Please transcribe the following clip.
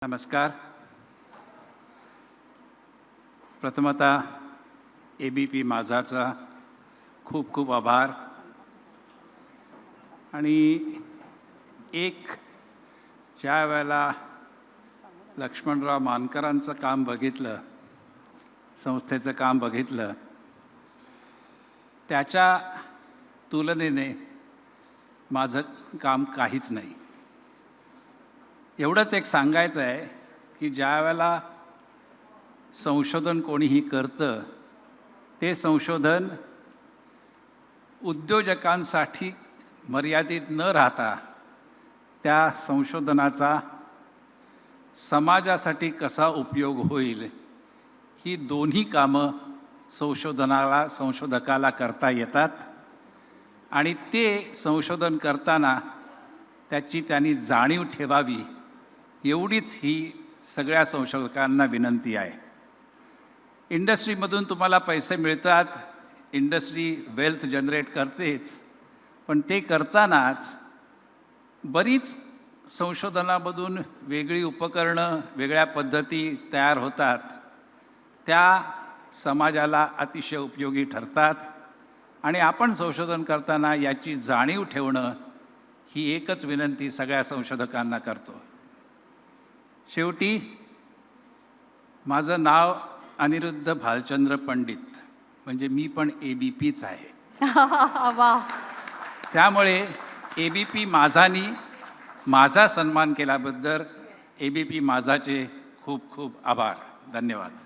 नमस्कार. प्रथमतः ABP माझाचा खूप खूप आभार. आणि ज्या वेळेला लक्ष्मणराव मानकरांचं काम बघितलं, संस्थेचं काम बघितलं, त्याच्या तुलनेने माझं काम काहीच नाही. एवढंच एक सांगायचं आहे की ज्या वेळेला संशोधन कोणीही करतं, ते संशोधन उद्योजकांसाठी मर्यादित न राहता त्या संशोधनाचा समाजासाठी कसा उपयोग होईल, ही दोन्ही कामं संशोधकाला करता येतात. आणि ते संशोधन करताना त्याची त्यांनी जाणीव ठेवावी, एवढीच ही सगळ्या संशोधकांना विनंती आहे. इंडस्ट्रीमधून तुम्हाला पैसे मिळतात, इंडस्ट्री वेल्थ जनरेट करतेच, पण ते करतानाच बरीच संशोधनामधून वेगळी उपकरणं, वेगळ्या पद्धती तयार होतात, त्या समाजाला अतिशय उपयोगी ठरतात. आणि आपण संशोधन करताना याची जाणीव ठेवणं, ही एकच विनंती सगळ्या संशोधकांना करतो. शेवटी माझं नाव अनिरुद्ध भालचंद्र पंडित, म्हणजे मी पण ABPच आहे. वाह. त्यामुळे ABP माझानी माझा सन्मान केल्याबद्दल ABP माझाचे खूप खूप आभार. धन्यवाद.